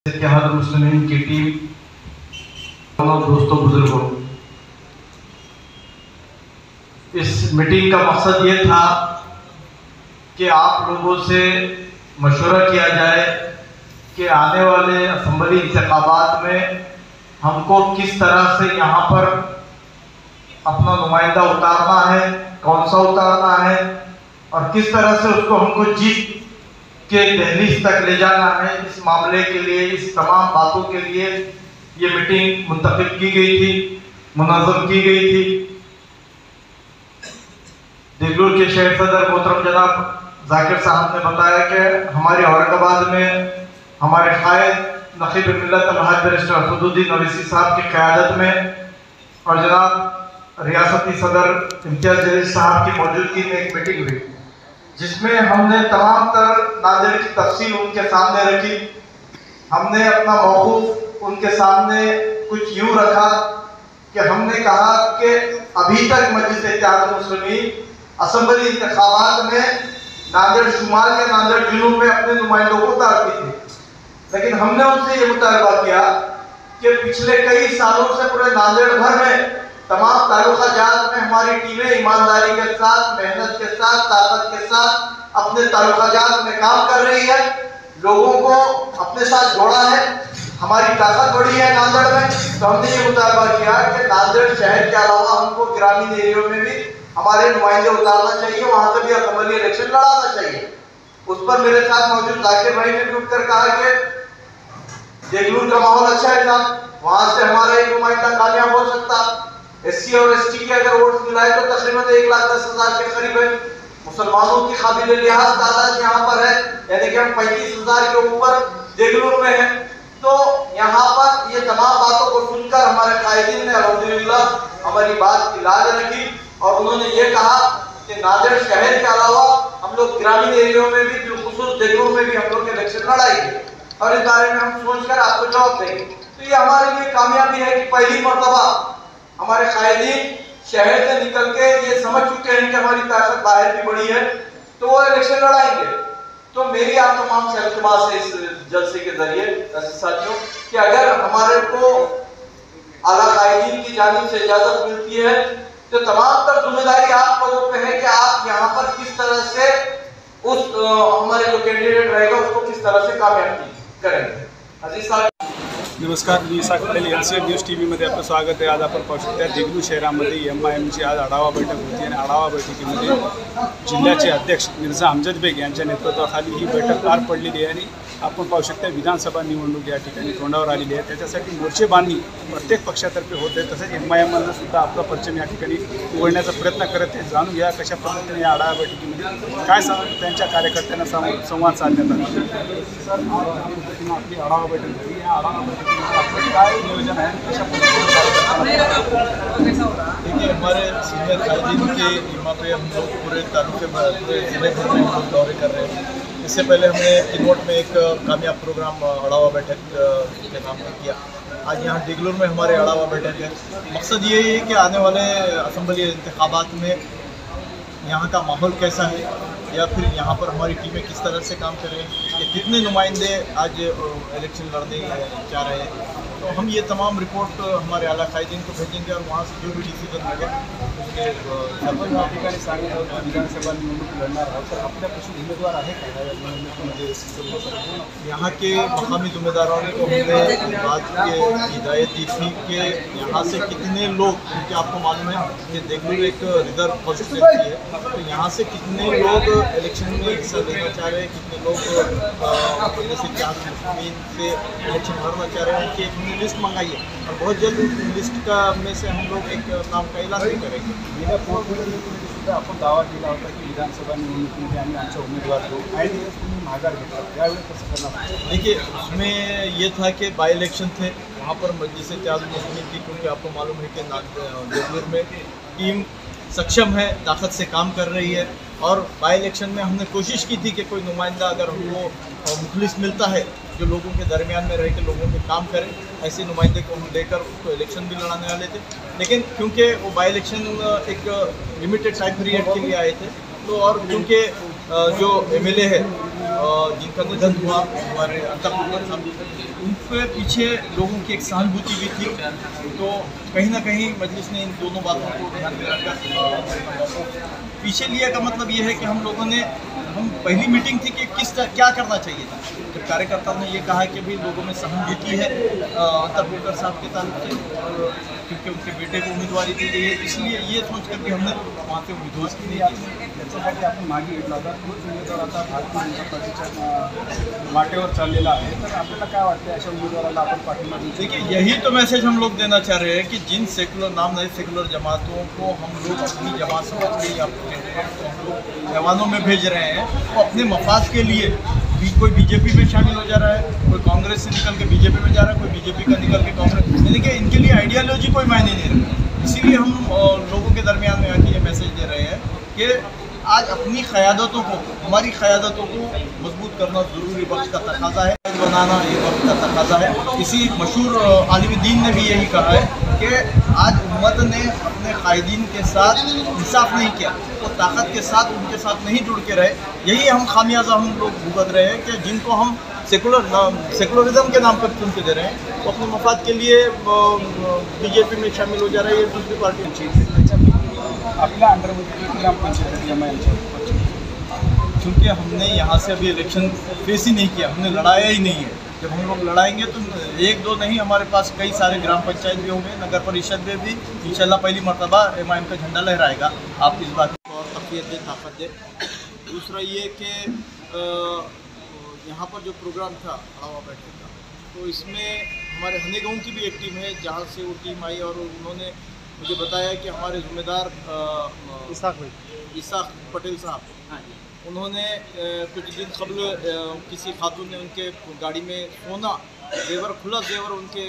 इत्तेहाद मुस्लिमीन की टीम और दोस्तों बुजुर्गों, इस मीटिंग का मकसद ये था कि आप लोगों से मशवरा किया जाए कि आने वाले असम्बली इंतखाबात में हमको किस तरह से यहाँ पर अपना नुमाइंदा उतारना है, कौन सा उतारना है और किस तरह से उसको हमको जीत के दहलीज तक ले जाना है। इस मामले के लिए, इस तमाम बातों के लिए ये मीटिंग मुंतखब की गई थी, मुनज़्ज़म की गई थी। देगलूर के शहर सदर मोहतरम जनाब जाकिर साहब ने बताया कि हमारे औरंगाबाद में हमारे कायद नक़ीब मिल्लत अलहाज बैरिस्टर असदुद्दीन अवैसी साहब की क़यादत में और जनाब रियासती सदर इम्तियाज़ जलील साहब की मौजूदगी में एक मीटिंग हुई, जिसमें हमने तमाम तर नाज़िर की तफसील उनके सामने रखी। हमने अपना मौक़िफ़ उनके सामने कुछ यूँ रखा कि हमने कहा कि अभी तक मजलिस इत्तेहाद मुस्लिमीन असम्बली इंतखाबात में नांदेड़ शुमाल या नांदेड़ जुनूब में अपने नुमाइंदों को उतारती थी, लेकिन हमने उनसे ये मुतालबा किया कि पिछले कई सालों से पूरे नांदेड़ भर में तमाम तालुका जात में हमारी टीमें ईमानदारी के साथ, मेहनत के साथ, ताकत के साथ अपने तालुका जात में काम कर रही है, लोगों को अपने साथ जोड़ा है, हमारी ताकत बढ़ी है नांदेड़ में। तो हमने ये मुतालबा किया कि नांदेड़ शहर के अलावा हमको ग्रामीण एरियो में भी हमारे नुमाइंदे उतारना चाहिए, वहां से भी असम्बली इलेक्शन लड़ाना चाहिए। उस पर मेरे साथ मौजूद जाकिर भाई ने भी उठकर कहा कि देगलूर का माहौल अच्छा है साहब, वहां से हमारा एक नुमाइंदा कामयाब हो सकता। एससी और एसटी के अगर वोट मिलाए तो तकरीबन 1,10,000 के करीब है। मुसलमानों की काबिल लिहाज तादाद यहाँ पर है, यानी कि हम 35,000 के ऊपर देगलूर में है। तो यहाँ पर ये तमाम बातों को सुनकर हमारे कायदीन ने अल्हम्दुलिल्लाह हमारी बात की लाज रखी और उन्होंने ये कहा कि नांदेड़ शहर के अलावा हम लोग ग्रामीण एरियो में भी, बिलखुसूस देगलूर में भी हम लोग इलेक्शन लड़ाएंगे और इस बारे में हम सोचकर आपको जवाब देंगे। तो ये हमारे लिए कामयाबी है कि पहली मरतबा हमारे कायदीन शहर से निकल के ये समझ चुके हैं कि हमारी ताकत बाहर भी बड़ी है, तो वो इलेक्शन लड़ाएंगे। तो मेरी आप तमाम से इल्तिमास है इस जलसे के जरिए साथियों कि अगर हमारे को आला कायदीन की जानिब से इजाजत मिलती है तो तमाम तर जिम्मेदारी आप लोगों पे है कि आप यहाँ पर किस तरह से उस हमारे जो कैंडिडेट रहेगा उसको किस तरह से कामयाब करेंगे। अजीज साहब नमस्कार, मी Isaq Patel, LCN news TV मध्ये आपलं स्वागत आहे। आज आपण पाहू शकता देगलूर शहरामध्ये MIMची आज आढावा बैठक होती आणि आढावा बैठकीमध्ये जिल्ह्याचे अध्यक्ष मिर्झा अमजद बेग यांच्या नेतृत्वाखाली ही बैठक पार पडलेली आहे आणि आपण पाहू शकता विधानसभा निवडणूक या ठिकाणी तोंडावर आलेली आहे। त्याच्यासाठी मोर्चे बांधणी प्रत्येक पक्षातर्फे होते, तसेच MIM सुद्धा आपला परचम या ठिकाणी उघडण्याचा प्रयत्न करत आहे। जाणून घ्या कशा पद्धतीने या आढावा बैठकीमध्ये काय त्यांच्या कार्यकर्त्यांना संवाद साधण्यात आला। आपली आढावा बैठक झाली, या आढावा बैठकीमध्ये आपलं काय नियोजन आहे, कशा देखिए हमारे सीनियर कायदीन के यहाँ पे हम लोग पूरे तालुके में, पूरे जिले भर में हम दौरे कर रहे हैं। इससे पहले हमने किन्नौर में एक कामयाब प्रोग्राम अड़ावा बैठक के नाम पे किया। आज यहाँ देगलूर में हमारे अड़ावा बैठक है। मकसद ये है कि आने वाले असम्बली इंतखाबात में यहाँ का माहौल कैसा है या फिर यहाँ पर हमारी टीमें किस तरह से काम कर रहे हैं, ये कितने नुमाइंदे आज इलेक्शन लड़ने जा रहे हैं। तो हम ये तमाम रिपोर्ट हमारे आला कायदीन को भेजेंगे और वहाँ से जो भी डिसीजन लगे उसके विधानसभा निवडणूक लढणार आहोत, तर आपल्यापाशी उमेदवार आहे का निवडणुकीमध्ये? यहाँ के मकामी जिम्मेदारों को हमने बात की हिदायत दी थी कि यहाँ से कितने लोग, क्योंकि आपको मालूम है कि देगलूर एक रिजर्व कॉन्स्टिट्यूंसी है, तो यहाँ से कितने लोग इलेक्शन में हिस्सा लेना चाह रहे हैं, कितने लोग जैसे मुस्लिमीन से इलेक्शन लड़ना चाह रहे हैं कि हमने लिस्ट मंगाई है और बहुत जल्द उस लिस्ट का में से हम लोग एक नाम का ऐलान भी करेंगे। गेल्या पोटनिवडणुकीमध्ये सुद्धा आपण दावा केला होता की विधानसभा निवडणुकीमध्ये आम्ही आमचा उमेदवार देऊ, काही दिवस तुम्ही माघार घेतला, यावेळी कसं करणार? देखिए उसमें ये था कि बाई इलेक्शन थे, वहाँ पर मजलिस इत्तेहाद मुस्लिमीन थी, क्योंकि आपको मालूम है कि देगलूर में टीम सक्षम है, ताकत से काम कर रही है और बाई इलेक्शन में हमने कोशिश की थी कि कोई नुमाइंदा अगर हमको मुखलिस मिलता है जो लोगों के दरमियान में रह के लोगों के काम करें, ऐसे नुमाइंदे को हम देकर उसको इलेक्शन भी लड़ाने वाले थे। लेकिन क्योंकि वो बाई इलेक्शन एक लिमिटेड टाइम पीरियड के लिए आए थे, तो और क्योंकि जो MLA है जिनका निधन हुआ हमारे अंतपुर साहब, उनके पीछे लोगों की एक सहानुभूति भी थी। तो कहीं ना कहीं मजलिस ने इन दोनों बातों को ध्यान में रखकर पीछे लिया का मतलब ये है कि हम पहली मीटिंग थी कि क्या करना चाहिए था। जब कार्यकर्ताओं ने ये कहा कि भाई लोगों में सहानुभूति है अंतपुर साहब के ताल्लुक से, क्योंकि उनके बेटे को उम्मीदवारी दी गई है, इसलिए ये सोच करके हमने वहाँ से उम्मीदवार की नहीं याच्यासाठी आपण मागे घेतला होता तोच उमेदवार आता भारतीय जनता पार्टीच्या वाटेवर चाललेला आहे, तर आपल्याला काय वाटतं अशा उमेदवाराला आपण पाठिंबा देऊ? देखिए, यही तो मैसेज हम लोग देना चाह रहे हैं कि जिन सेकुलर नाम नए सेकुलर जमातों को हम लोग अपनी जमात समझ के या जवानों में भेज रहे हैं, वो अपने मफाद के लिए कोई बीजेपी में शामिल हो जा रहा है, कोई कांग्रेस से निकल के बीजेपी में जा रहा है, कोई बीजेपी का निकल के कांग्रेस, यानी कि इनके लिए आइडियोलॉजी कोई मायने नहीं रखती। इसीलिए हम लोगों के दरमियान में आके ये मैसेज दे रहे हैं कि आज अपनी क़यादतों को, हमारी क़यादतों को मजबूत करना ज़रूरी वक्त का तकाज़ा है, बनाना ये वक्त का तकाज़ा है। इसी मशहूर आलिम दीन ने भी यही कहा है कि आज उम्मत ने अपने कायदीन के साथ इंसाफ नहीं किया, वो ताकत के साथ उनके साथ नहीं जुड़ के रहे। यही हम खामियाजा हम लोग भुगत रहे हैं कि जिनको हम सेकुलरिज्म के नाम पर चुनके दे रहे हैं, वो अपने मफाद के लिए बीजेपी में शामिल हो जा रहे हैं, दूसरी पार्टी आपल्या अंडरमध्ये ग्रामपंचायत क्योंकि हमने यहाँ से अभी इलेक्शन फेस ही नहीं किया, हमने लड़ाया ही नहीं है। जब हम लोग लड़ाएंगे तो एक दो नहीं, हमारे पास कई सारे ग्राम पंचायत भी होंगे, नगर परिषद में भी इंशाल्लाह पहली मरतबा MIM का झंडा लहराएगा। आप इस बात को और तक़वियत दें, ताकत दें। दूसरा ये कि यहाँ पर जो प्रोग्राम था अड़ावा बैठक का, तो इसमें हमारे हने गाँव की भी एक टीम है जहाँ से वो टीम आई, और उन्होंने मुझे बताया कि हमारे ज़िम्मेदार इसाक पटेल साहब, उन्होंने कुछ दिन कबल किसी खातून ने उनके गाड़ी में सोना जेवर, खुला जेवर उनके